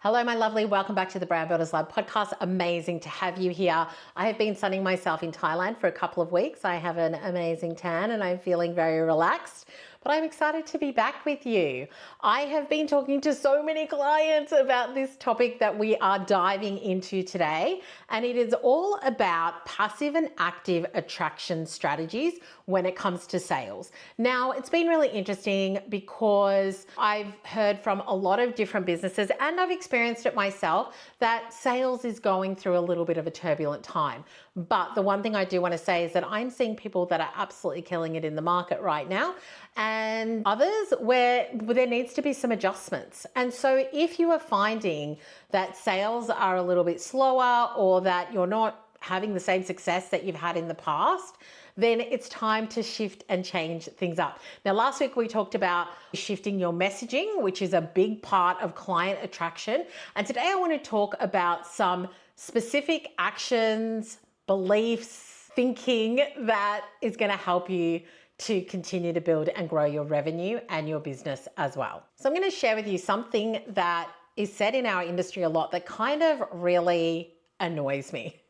Hello, my lovely. Welcome back to the Brand Builders Lab podcast. Amazing to have you here. I have been sunning myself in Thailand for a couple of weeks. I have an amazing tan and I'm feeling very relaxed, but I'm excited to be back with you. I have been talking to so many clients about this topic that we are diving into today, and it is all about passive and active attraction strategies when it comes to sales. Now, it's been really interesting because I've heard from a lot of different businesses, and I've experienced it myself, that sales is going through a little bit of a turbulent time. But the one thing I do want to say is that I'm seeing people that are absolutely killing it in the market right now, and others where there needs to be some adjustments. And so if you are finding that sales are a little bit slower or that you're not having the same success that you've had in the past, then it's time to shift and change things up. Now, last week we talked about shifting your messaging, which is a big part of client attraction. And today I want to talk about some specific actions, beliefs, thinking that is going to help you to continue to build and grow your revenue and your business as well. So I'm going to share with you something that is said in our industry a lot that kind of really annoys me.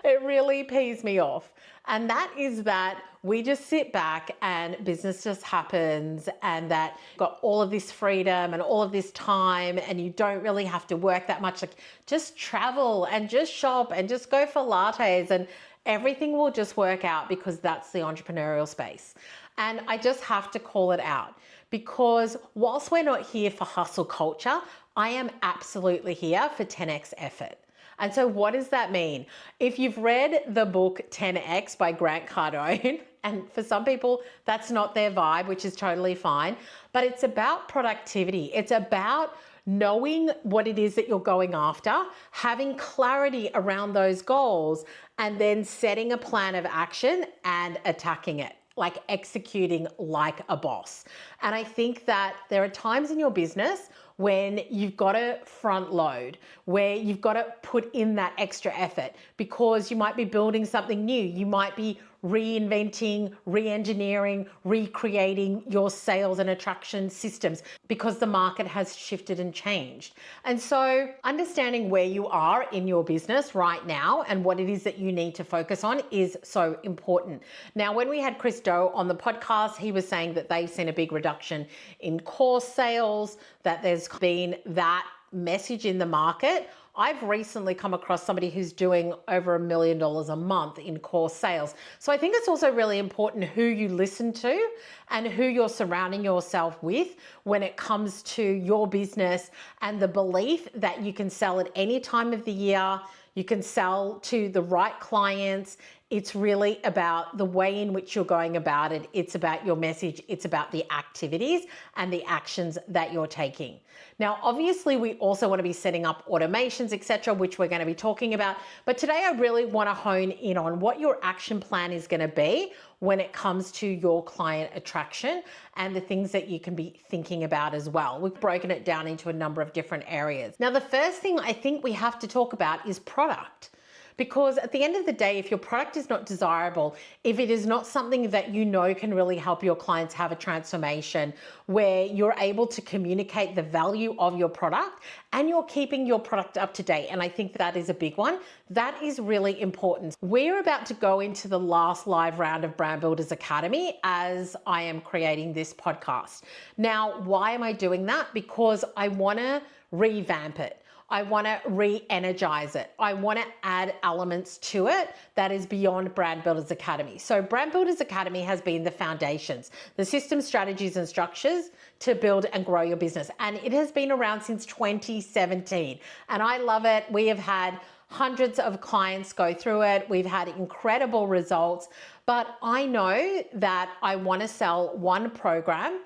It really pees me off. And that is that we just sit back and business just happens, and that you've got all of this freedom and all of this time and you don't really have to work that much. Like, just travel and just shop and just go for lattes and everything will just work out, because that's the entrepreneurial space. And I just have to call it out, because whilst we're not here for hustle culture, I am absolutely here for 10x effort. And so what does that mean? If you've read the book 10X by Grant Cardone, and for some people that's not their vibe, which is totally fine, but it's about productivity. It's about knowing what it is that you're going after, having clarity around those goals, and then setting a plan of action and attacking it, like executing like a boss. And I think that there are times in your business when you've got to front load, where you've got to put in that extra effort, because you might be building something new. You might be reinventing, re-engineering, recreating your sales and attraction systems because the market has shifted and changed. And so understanding where you are in your business right now and what it is that you need to focus on is so important. Now, when we had Chris Doe on the podcast, he was saying that they've seen a big reduction in course sales, that there's been that message in the market. I've recently come across somebody who's doing over $1 million a month in course sales. So I think it's also really important who you listen to and who you're surrounding yourself with when it comes to your business, and the belief that you can sell at any time of the year, you can sell to the right clients. It's really about the way in which you're going about it. It's about your message. It's about the activities and the actions that you're taking. Now, obviously, we also want to be setting up automations, etc., which we're going to be talking about. But today I really want to hone in on what your action plan is going to be when it comes to your client attraction and the things that you can be thinking about as well. We've broken it down into a number of different areas. Now, the first thing I think we have to talk about is product. Because at the end of the day, if your product is not desirable, if it is not something that you know can really help your clients have a transformation, where you're able to communicate the value of your product and you're keeping your product up to date, and I think that is a big one, that is really important. We're about to go into the last live round of Brand Builders Academy as I am creating this podcast. Now, why am I doing that? Because I want to revamp it. I want to re-energize it. I want to add elements to it that is beyond Brand Builders Academy. So Brand Builders Academy has been the foundations, the systems, strategies, and structures to build and grow your business. And it has been around since 2017. And I love it. We have had hundreds of clients go through it. We've had incredible results. But I know that I want to sell one program.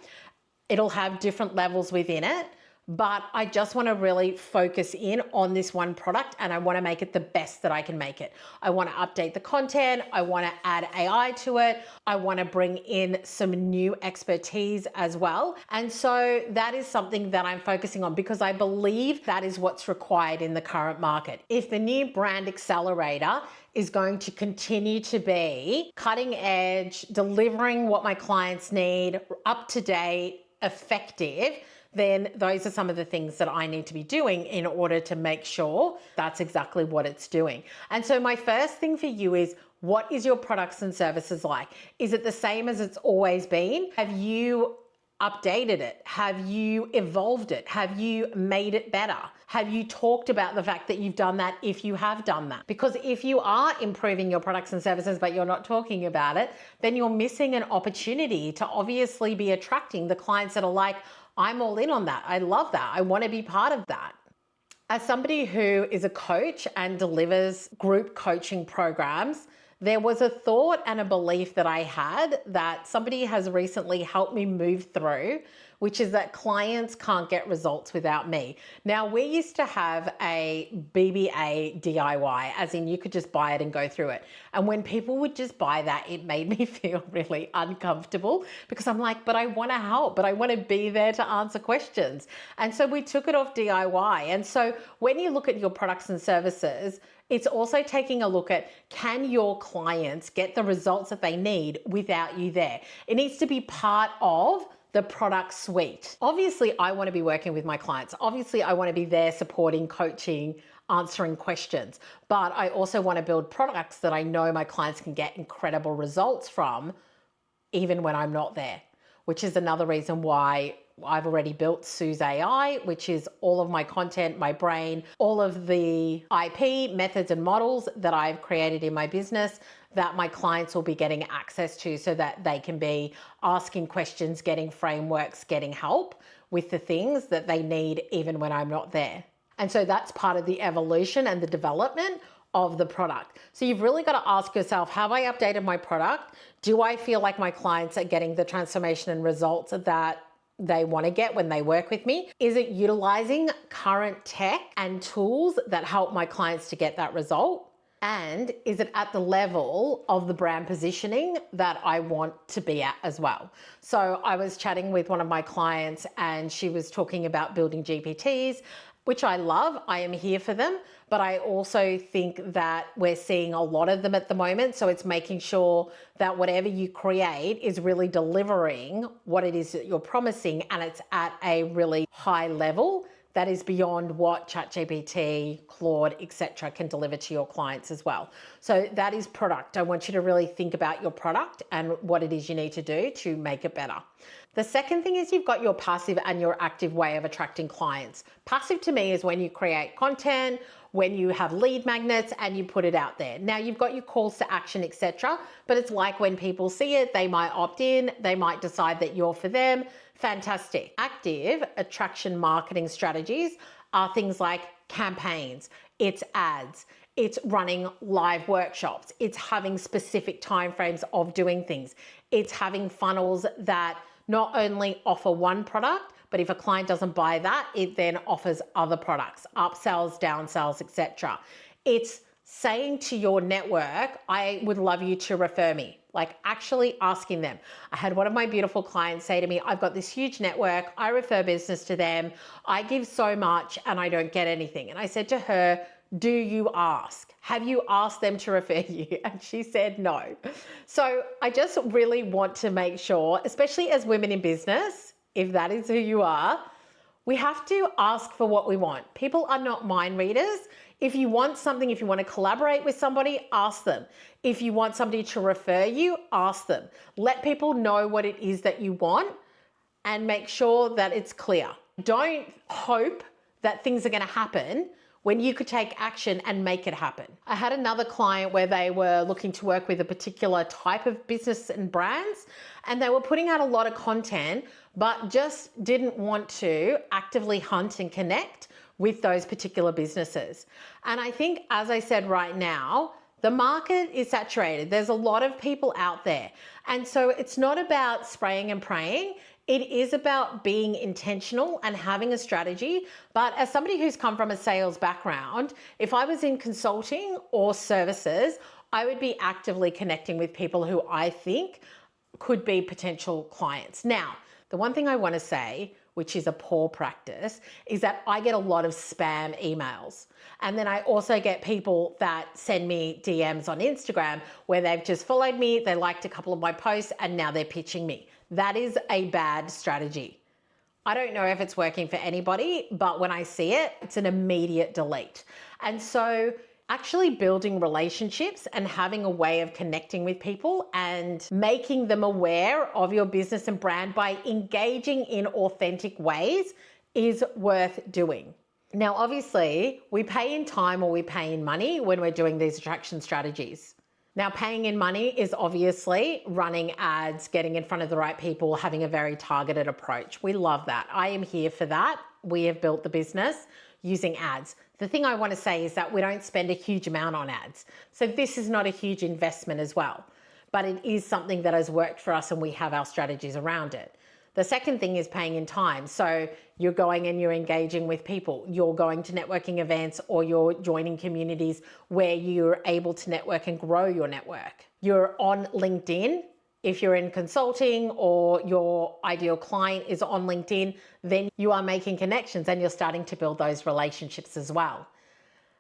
It'll have different levels within it, but I just want to really focus in on this one product, and I want to make it the best that I can make it. I want to update the content. I want to add AI to it. I want to bring in some new expertise as well. And so that is something that I'm focusing on, because I believe that is what's required in the current market. If the new brand accelerator is going to continue to be cutting edge, delivering what my clients need, up to date, effective, then those are some of the things that I need to be doing in order to make sure that's exactly what it's doing. And so my first thing for you is, what is your products and services like? Is it the same as it's always been? Have you updated it? Have you evolved it? Have you made it better? Have you talked about the fact that you've done that if you have done that? Because if you are improving your products and services but you're not talking about it, then you're missing an opportunity to obviously be attracting the clients that are like, I'm all in on that. I love that. I want to be part of that. As somebody who is a coach and delivers group coaching programs, there was a thought and a belief that I had that somebody has recently helped me move through, which is that clients can't get results without me. Now, we used to have a BBA DIY, as in you could just buy it and go through it. And when people would just buy that, it made me feel really uncomfortable because I'm like, but I want to help, but I want to be there to answer questions. And so we took it off DIY. And so when you look at your products and services, it's also taking a look at, can your clients get the results that they need without you there? It needs to be part of the product suite. Obviously, I want to be working with my clients. Obviously, I want to be there supporting, coaching, answering questions. But I also want to build products that I know my clients can get incredible results from, even when I'm not there, which is another reason why I've already built Sue's AI, which is all of my content, my brain, all of the IP, methods and models that I've created in my business that my clients will be getting access to so that they can be asking questions, getting frameworks, getting help with the things that they need even when I'm not there. And so that's part of the evolution and the development of the product. So you've really got to ask yourself, have I updated my product? Do I feel like my clients are getting the transformation and results that they want to get when they work with me? Is it utilizing current tech and tools that help my clients to get that result? And is it at the level of the brand positioning that I want to be at as well? So I was chatting with one of my clients and she was talking about building GPTs, which I love. I am here for them, but I also think that we're seeing a lot of them at the moment. So it's making sure that whatever you create is really delivering what it is that you're promising, and it's at a really high level that is beyond what ChatGPT, Claude, etc. can deliver to your clients as well. So that is product. I want you to really think about your product and what it is you need to do to make it better. The second thing is you've got your passive and your active way of attracting clients. Passive to me is when you create content, when you have lead magnets and you put it out there. Now you've got your calls to action, etc. But it's like when people see it, they might opt in, they might decide that you're for them. Fantastic. Active attraction marketing strategies are things like campaigns, it's ads, it's running live workshops, it's having specific timeframes of doing things, it's having funnels that not only offer one product, but if a client doesn't buy that, it then offers other products, upsells, downsells, etc. It's saying to your network, I would love you to refer me, like actually asking them. I had one of my beautiful clients say to me, I've got this huge network, I refer business to them, I give so much and I don't get anything. And I said to her, do you ask? Have you asked them to refer you? And she said no. So I just really want to make sure, especially as women in business, if that is who you are, we have to ask for what we want. People are not mind readers. If you want something, if you want to collaborate with somebody, ask them. If you want somebody to refer you, ask them. Let people know what it is that you want and make sure that it's clear. Don't hope that things are going to happen when you could take action and make it happen. I had another client where they were looking to work with a particular type of business and brands, and they were putting out a lot of content, but just didn't want to actively hunt and connect with those particular businesses. And I think, as I said right now, the market is saturated. There's a lot of people out there. And so it's not about spraying and praying. It is about being intentional and having a strategy. But as somebody who's come from a sales background, if I was in consulting or services, I would be actively connecting with people who I think could be potential clients. Now, the one thing I want to say, which is a poor practice, is that I get a lot of spam emails. And then I also get people that send me DMs on Instagram where they've just followed me, they liked a couple of my posts, and now they're pitching me. That is a bad strategy. I don't know if it's working for anybody, but when I see it, it's an immediate delete. And so actually building relationships and having a way of connecting with people and making them aware of your business and brand by engaging in authentic ways is worth doing. Now, obviously, we pay in time or we pay in money when we're doing these attraction strategies. Now, paying in money is obviously running ads, getting in front of the right people, having a very targeted approach. We love that. I am here for that. We have built the business using ads. The thing I want to say is that we don't spend a huge amount on ads. So this is not a huge investment as well, but it is something that has worked for us and we have our strategies around it. The second thing is paying in time. So you're going and you're engaging with people. You're going to networking events or you're joining communities where you're able to network and grow your network. You're on LinkedIn. If you're in consulting or your ideal client is on LinkedIn, then you are making connections and you're starting to build those relationships as well.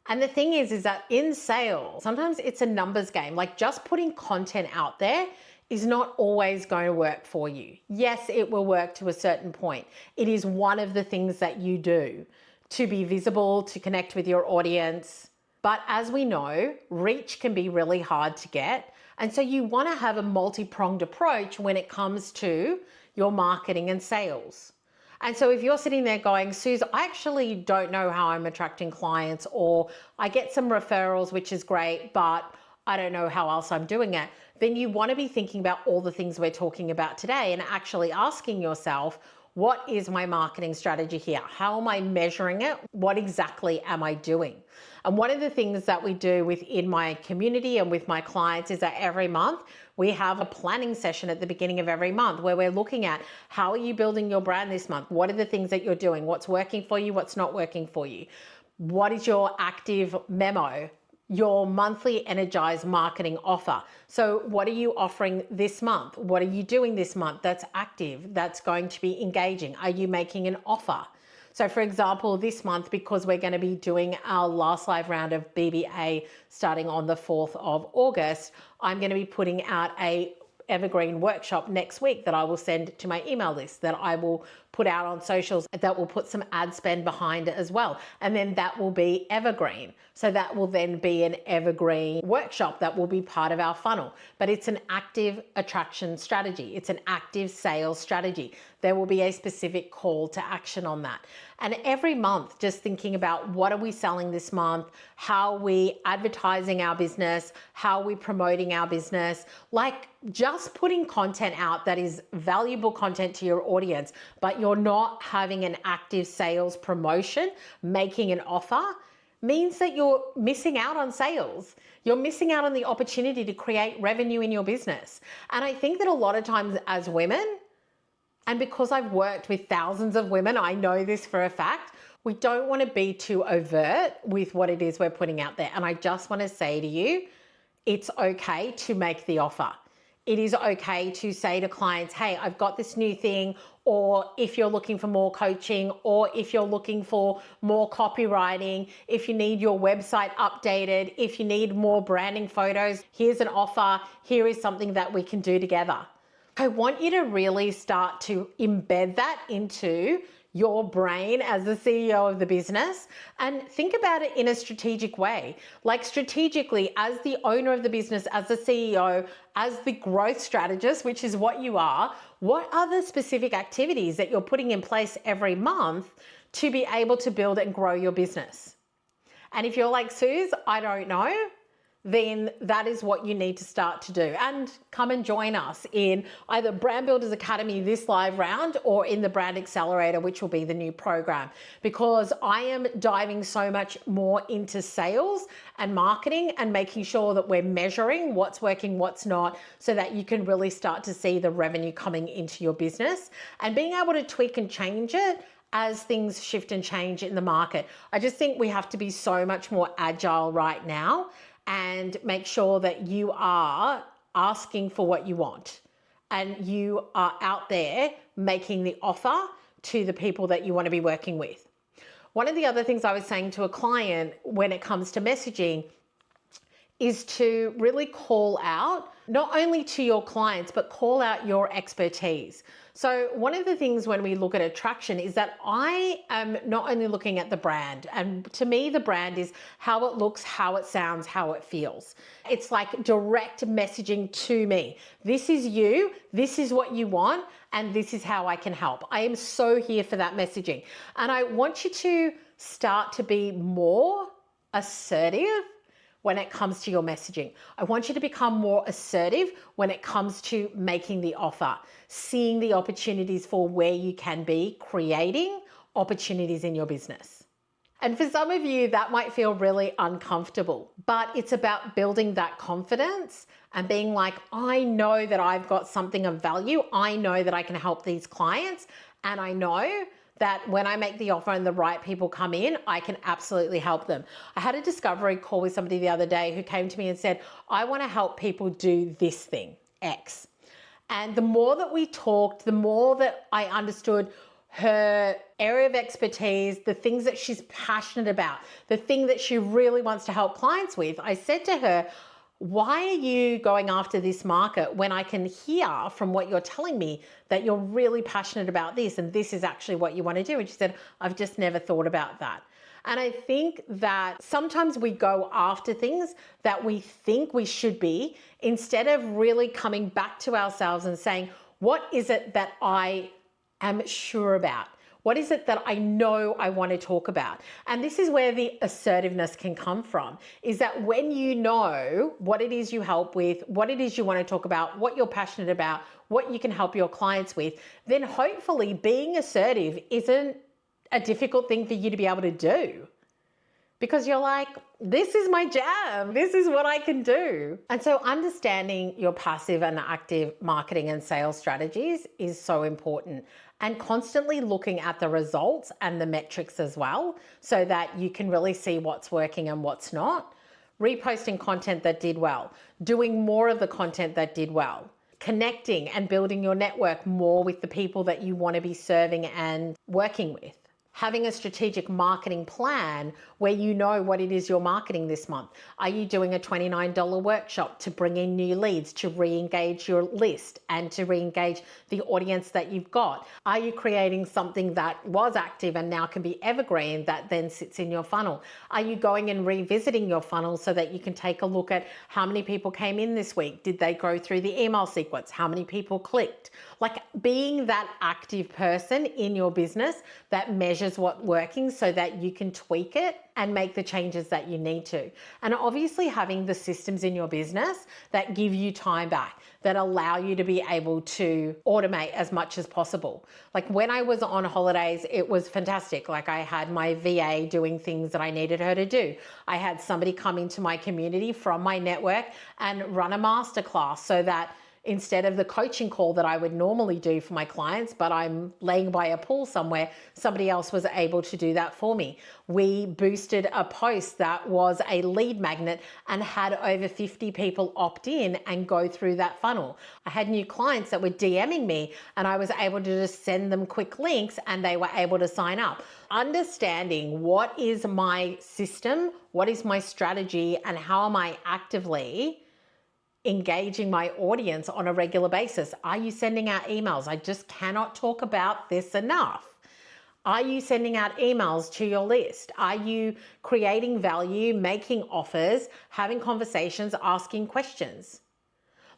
And the thing is that in sales, sometimes it's a numbers game. Like just putting content out there is not always going to work for you. Yes, it will work to a certain point. It is one of the things that you do to be visible, to connect with your audience. But as we know, reach can be really hard to get. And so you want to have a multi-pronged approach when it comes to your marketing and sales. And so if you're sitting there going, Suze, I actually don't know how I'm attracting clients, or I get some referrals, which is great, but I don't know how else I'm doing it, then you want to be thinking about all the things we're talking about today and actually asking yourself, what is my marketing strategy here? How am I measuring it? What exactly am I doing? And one of the things that we do within my community and with my clients is that every month we have a planning session at the beginning of every month where we're looking at how are you building your brand this month? What are the things that you're doing? What's working for you? What's not working for you? What is your active memo? Your monthly energized marketing offer. So what are you offering this month? What are you doing this month that's active, that's going to be engaging? Are you making an offer? So for example, this month, because we're going to be doing our last live round of BBA starting on the 4th of August, I'm going to be putting out a evergreen workshop next week that I will send to my email list, that I will put out on socials, that will put some ad spend behind it as well. And then that will be evergreen. So that will then be an evergreen workshop that will be part of our funnel. But it's an active attraction strategy. It's an active sales strategy. There will be a specific call to action on that. And every month, just thinking about what are we selling this month? How are we advertising our business? How are we promoting our business? Like just putting content out that is valuable content to your audience, but you're not having an active sales promotion, making an offer, means that you're missing out on sales. You're missing out on the opportunity to create revenue in your business. And I think that a lot of times as women, and because I've worked with thousands of women, I know this for a fact, we don't want to be too overt with what it is we're putting out there. And I just want to say to you, it's okay to make the offer. It is okay to say to clients, hey, I've got this new thing, or if you're looking for more coaching, or if you're looking for more copywriting, if you need your website updated, if you need more branding photos, here's an offer, here is something that we can do together. I want you to really start to embed that into your brain as the CEO of the business and think about it in a strategic way. Like strategically, as the owner of the business, as the CEO, as the growth strategist, which is what you are, what are the specific activities that you're putting in place every month to be able to build and grow your business? And if you're like, Suze, I don't know, then that is what you need to start to do. And come and join us in either Brand Builders Academy, this live round, or in the Brand Accelerator, which will be the new program, because I am diving so much more into sales and marketing and making sure that we're measuring what's working, what's not, so that you can really start to see the revenue coming into your business and being able to tweak and change it as things shift and change in the market. I just think we have to be so much more agile right now and make sure that you are asking for what you want and you are out there making the offer to the people that you want to be working with. One of the other things I was saying to a client when it comes to messaging is to really call out, not only to your clients, but call out your expertise. So one of the things when we look at attraction is that I am not only looking at the brand, and to me, the brand is how it looks, how it sounds, how it feels. It's like direct messaging to me. This is you, this is what you want, and this is how I can help. I am so here for that messaging. And I want you to start to be more assertive when it comes to your messaging. I want you to become more assertive when it comes to making the offer, seeing the opportunities for where you can be, creating opportunities in your business. And for some of you, that might feel really uncomfortable, but it's about building that confidence and being like, I know that I've got something of value. I know that I can help these clients. And I know that when I make the offer and the right people come in, I can absolutely help them. I had a discovery call with somebody the other day who came to me and said, I want to help people do this thing, X. And the more that we talked, the more that I understood her area of expertise, the things that she's passionate about, the thing that she really wants to help clients with. I said to her, why are you going after this market when I can hear from what you're telling me that you're really passionate about this and this is actually what you want to do? And she said, I've just never thought about that. And I think that sometimes we go after things that we think we should be instead of really coming back to ourselves and saying, what is it that I am sure about? What is it that I know I want to talk about? And this is where the assertiveness can come from, is that when you know what it is you help with, what it is you want to talk about, what you're passionate about, what you can help your clients with, then hopefully being assertive isn't a difficult thing for you to be able to do. Because you're like, this is my jam. This is what I can do. And so understanding your passive and active marketing and sales strategies is so important. And constantly looking at the results and the metrics as well, so that you can really see what's working and what's not. Reposting content that did well, doing more of the content that did well, connecting and building your network more with the people that you want to be serving and working with. Having a strategic marketing plan where you know what it is you're marketing this month. Are you doing a $29 workshop to bring in new leads, to re-engage your list and to re-engage the audience that you've got? Are you creating something that was active and now can be evergreen that then sits in your funnel? Are you going and revisiting your funnel so that you can take a look at how many people came in this week? Did they go through the email sequence? How many people clicked? Like being that active person in your business that measures what's working so that you can tweak it and make the changes that you need to. And obviously having the systems in your business that give you time back, that allow you to be able to automate as much as possible. Like when I was on holidays, it was fantastic. Like I had my VA doing things that I needed her to do. I had somebody come into my community from my network and run a masterclass so that instead of the coaching call that I would normally do for my clients, but I'm laying by a pool somewhere, somebody else was able to do that for me. We boosted a post that was a lead magnet and had over 50 people opt in and go through that funnel. I had new clients that were DMing me and I was able to just send them quick links and they were able to sign up. Understanding what is my system, what is my strategy, and how am I actively engaging my audience on a regular basis. Are you sending out emails? I just cannot talk about this enough. Are you sending out emails to your list? Are you creating value, making offers, having conversations, asking questions?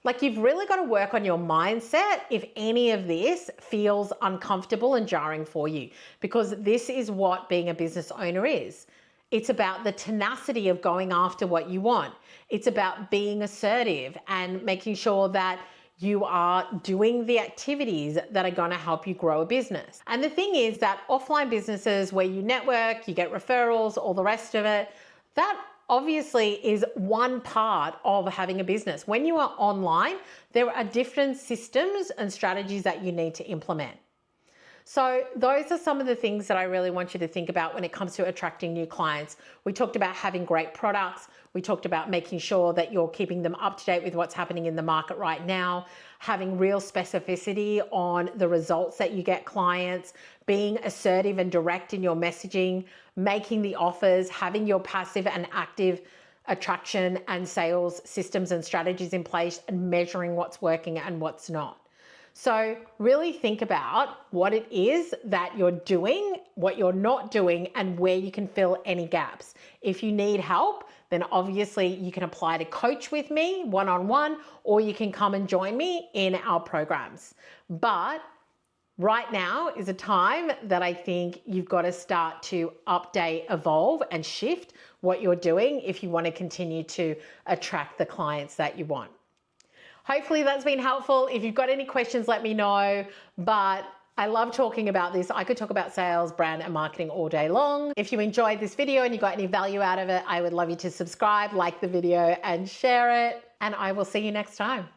Like you've really got to work on your mindset if any of this feels uncomfortable and jarring for you, because this is what being a business owner is. It's about the tenacity of going after what you want. It's about being assertive and making sure that you are doing the activities that are going to help you grow a business. And the thing is that offline businesses where you network, you get referrals, all the rest of it, that obviously is one part of having a business. When you are online, there are different systems and strategies that you need to implement. So those are some of the things that I really want you to think about when it comes to attracting new clients. We talked about having great products. We talked about making sure that you're keeping them up to date with what's happening in the market right now, having real specificity on the results that you get clients, being assertive and direct in your messaging, making the offers, having your passive and active attraction and sales systems and strategies in place and measuring what's working and what's not. So really think about what it is that you're doing, what you're not doing, and where you can fill any gaps. If you need help, then obviously you can apply to coach with me one-on-one, or you can come and join me in our programs. But right now is a time that I think you've got to start to update, evolve, and shift what you're doing if you want to continue to attract the clients that you want. Hopefully that's been helpful. If you've got any questions, let me know. But I love talking about this. I could talk about sales, brand, and marketing all day long. If you enjoyed this video and you got any value out of it, I would love you to subscribe, like the video, and share it. And I will see you next time.